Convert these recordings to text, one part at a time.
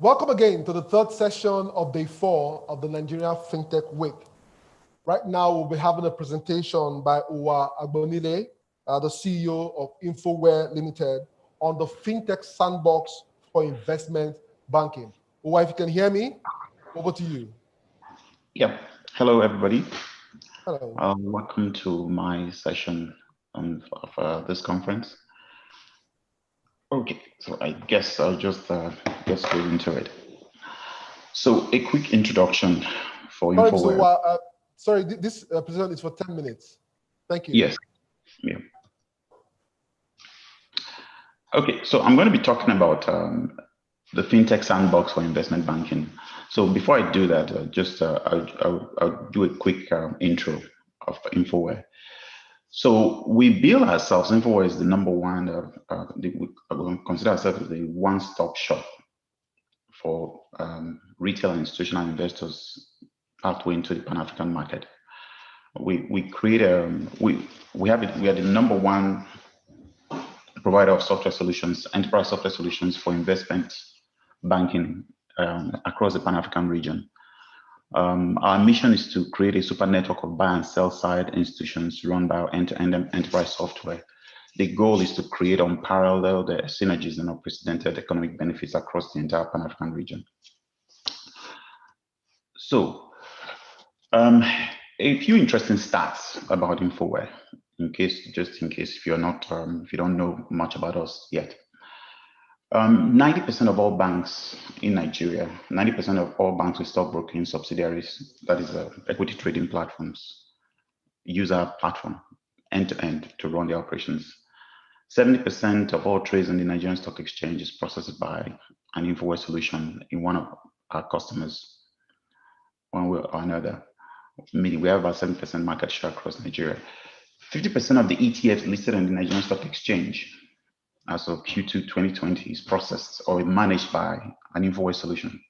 Welcome again to the third session of day 4 of the Nigeria FinTech Week. Right now, we'll be having a presentation by Uwa Agbonile, the CEO of Infoware Limited, on the FinTech Sandbox for investment banking. Uwa, if you can hear me, over to you. Yeah. Hello, everybody. Hello. Welcome to my session of this conference. Okay, so I guess I'll just get straight into it. So a quick introduction for Infoware. Sorry, this presentation is for 10 minutes. Thank you. Yes. Yeah. Okay, so I'm going to be talking about the FinTech Sandbox for investment banking. So before I do that, I'll do a quick intro of Infoware. So we bill ourselves. Infoware is the number one. We consider ourselves as the one-stop shop for retail and institutional investors pathway into the Pan-African market. We are the number one provider of software solutions, enterprise software solutions for investment banking across the Pan-African region. Our mission is to create a super network of buy and sell side institutions run by our end-to-end enterprise software. The goal is to create unparalleled synergies and unprecedented economic benefits across the entire Pan-African region. So, a few interesting stats about Infoware, just in case if you're not, if you don't know much about us yet. 90% of all banks in Nigeria, 90% of all banks with stockbroking subsidiaries, that is equity trading platforms, use our platform end-to-end to run their operations. 70% of all trades on the Nigerian Stock Exchange is processed by an Infoware solution in one of our customers, one way or another. Meaning we have about 7% market share across Nigeria. 50% of the ETFs listed on the Nigerian Stock Exchange as of Q2 2020 is processed or managed by an Infoware solution.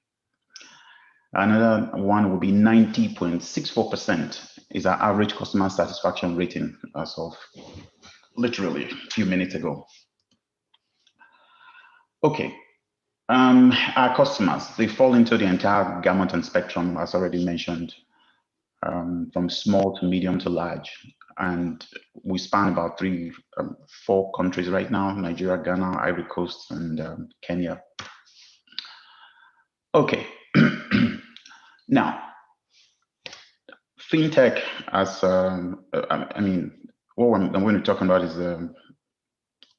Another one will be 90.64% is our average customer satisfaction rating as of literally a few minutes ago. Okay, our customers, they fall into the entire gamut and spectrum, as already mentioned, from small to medium to large. And we span about 4 countries right now: Nigeria, Ghana, Ivory Coast, and Kenya. Okay, now, FinTech, as what I'm going to be talking about is a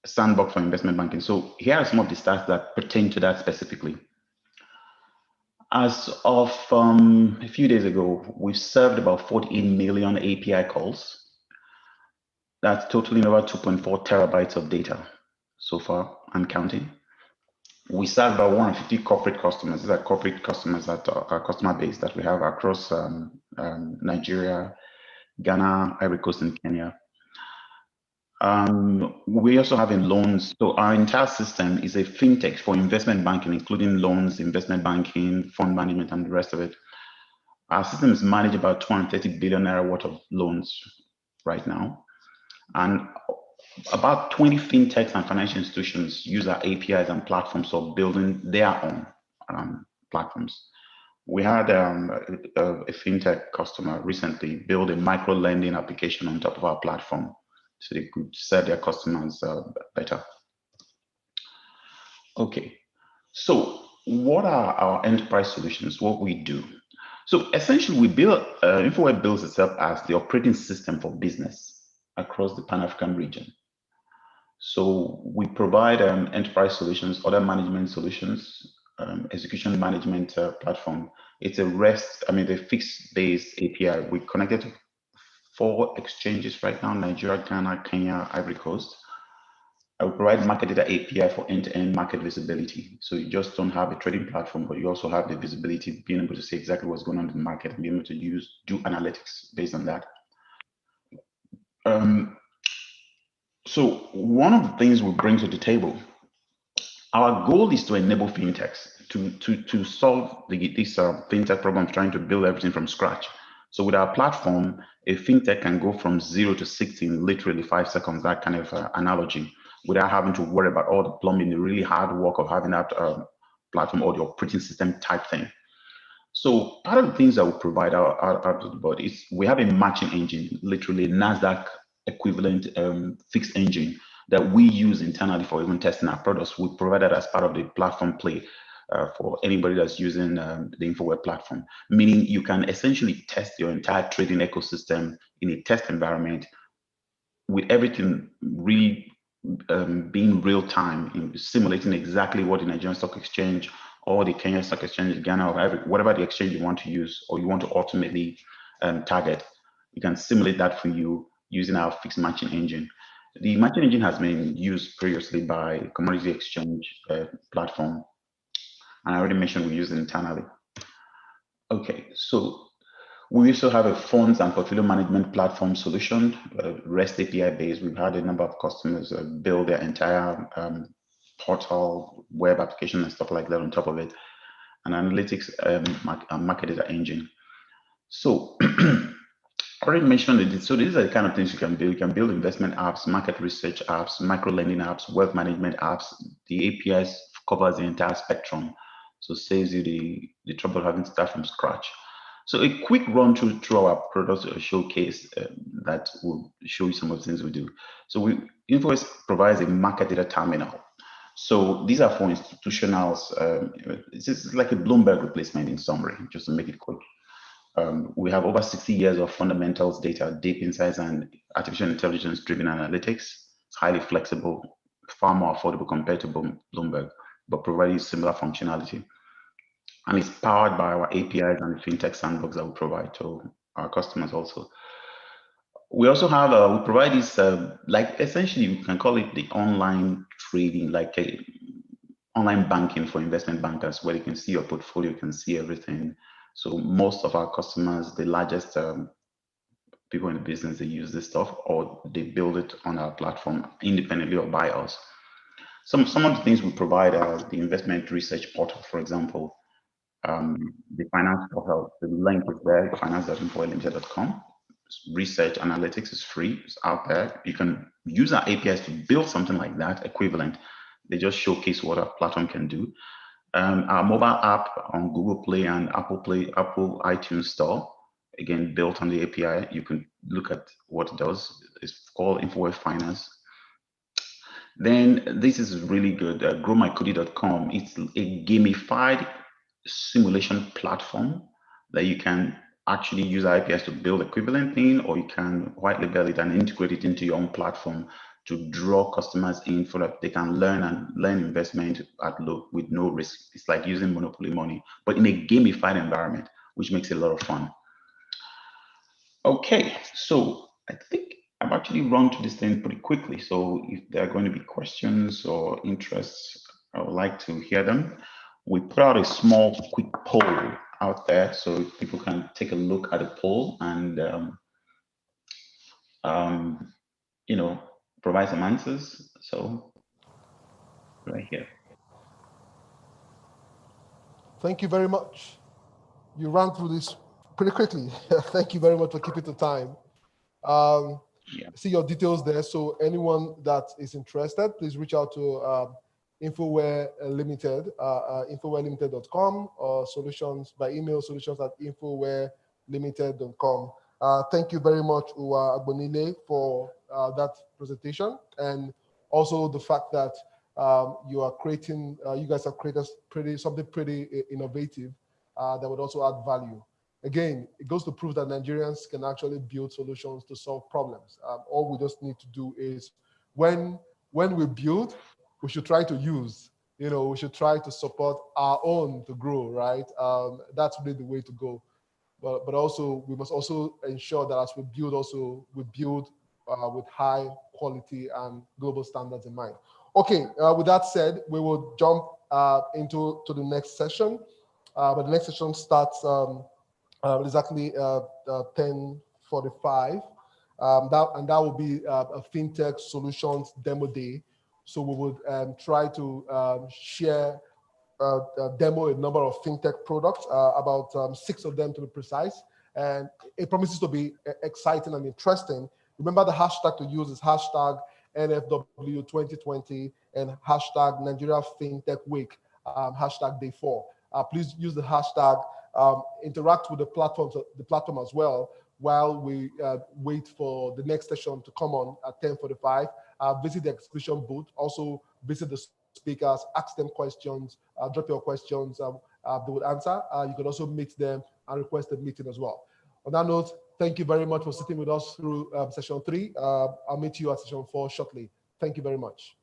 sandbox for investment banking. So here are some of the stats that pertain to that specifically. As of a few days ago, we've served about 48 million API calls. That's totaling over 2.4 terabytes of data so far and counting. We serve about 150 corporate customers. These are corporate customers that are our customer base that we have across Nigeria, Ghana, Ivory Coast, and Kenya. We also have in loans. So our entire system is a FinTech for investment banking, including loans, investment banking, fund management, and the rest of it. Our system is managed about 230 billion naira worth of loans right now. And about 20 FinTechs and financial institutions use our APIs and platforms for building their own platforms. We had a FinTech customer recently build a micro lending application on top of our platform so they could serve their customers better. Okay, so what are our enterprise solutions? What we do? So essentially, we build Infoware builds itself as the operating system for business across the Pan-African region. So we provide enterprise solutions, order management solutions, execution management platform. It's a the fixed-based API. We connected to 4 exchanges right now: Nigeria, Ghana, Kenya, Ivory Coast. I provide market data API for end-to-end market visibility. So you just don't have a trading platform, but you also have the visibility, being able to see exactly what's going on in the market and being able to do analytics based on that. So one of the things we bring to the table, our goal is to enable FinTechs to solve this FinTech problem of trying to build everything from scratch. So with our platform, a FinTech can go from 0 to 60 in literally 5 seconds, that kind of analogy, without having to worry about all the plumbing, the really hard work of having that platform or the operating system type thing. So part of the things that we provide out of the board is we have a matching engine, literally a NASDAQ equivalent fixed engine that we use internally for even testing our products. We provide that as part of the platform play for anybody that's using the Infoware platform, meaning you can essentially test your entire trading ecosystem in a test environment with everything really being real time, simulating exactly what the Nigerian Stock Exchange or the Kenya Stock Exchange, Ghana, or whatever the exchange you want to use or you want to ultimately target. You can simulate that for you using our fixed matching engine. The matching engine has been used previously by commodity exchange platform, and I already mentioned we use it internally. Okay, so we also have a funds and portfolio management platform solution, REST API based. We've had a number of customers build their entire portal, web application and stuff like that on top of it, an analytics market data engine. So I already mentioned it. So these are the kind of things you can build. You can build investment apps, market research apps, micro lending apps, wealth management apps. The APIs covers the entire spectrum. So saves you the trouble having to start from scratch. So a quick run through our product showcase that will show you some of the things we do. So Infoware provides a market data terminal. So these are for institutionals. It's like a Bloomberg replacement in summary, just to make it quick. We have over 60 years of fundamentals data, deep insights, and artificial intelligence-driven analytics. It's highly flexible, far more affordable compared to Bloomberg, but providing similar functionality. And it's powered by our APIs and the FinTech Sandbox that we provide to our customers also. We also have, we provide this, like essentially you can call it the online trading, like a online banking for investment bankers, where you can see your portfolio, you can see everything. So most of our customers, the largest people in the business, they use this stuff or they build it on our platform independently or by us. Some of the things we provide are the investment research portal, for example. The finance portal, the link is there, finance.infowareLimited.com. Research analytics is free, it's out there. You can use our APIs to build something like that, equivalent. They just showcase what our platform can do. Our mobile app on Google Play and Apple iTunes Store, again, built on the API. You can look at what it does. It's called Infoware Finance. Then this is really good, growmycodie.com. It's a gamified simulation platform that you can actually use IPS to build equivalent thing, or you can white label it and integrate it into your own platform to draw customers in so that they can learn investment with no risk. It's like using Monopoly money, but in a gamified environment, which makes it a lot of fun. Okay, so I think I've actually run through this thing pretty quickly. So if there are going to be questions or interests, I would like to hear them. We put out a small, quick poll out there so people can take a look at the poll and, you know, provide some answers. So right here. Thank you very much. You ran through this pretty quickly. Thank you very much for keeping the time. See your details there. So anyone that is interested, please reach out to Infoware Limited, infowarelimited.com, or solutions by email, solutions@infowarelimited.com. Thank you very much, Uwa Agbonile, for that presentation, and also the fact that you are creating, you guys have created something pretty innovative that would also add value. Again, it goes to prove that Nigerians can actually build solutions to solve problems. All we just need to do is, when we build, we should try to use, we should try to support our own to grow, right? That's really the way to go. But also, we must also ensure that as we build, we build with high quality and global standards in mind. Okay, with that said, we will jump into the next session. But the next session starts exactly 10:45. That will be a FinTech Solutions Demo Day. So we would try to share, demo a number of FinTech products, about 6 of them to be precise. And it promises to be exciting and interesting. Remember, the hashtag to use is hashtag NFW2020 and hashtag Nigeria FinTech Week hashtag day 4. Please use the hashtag, interact with the platform as well while we wait for the next session to come on at 10:45. Visit the execution booth, also visit the speakers, ask them questions, drop your questions, they will answer. You can also meet them and request a meeting as well. On that note, thank you very much for sitting with us through session 3. I'll meet you at session 4 shortly. Thank you very much.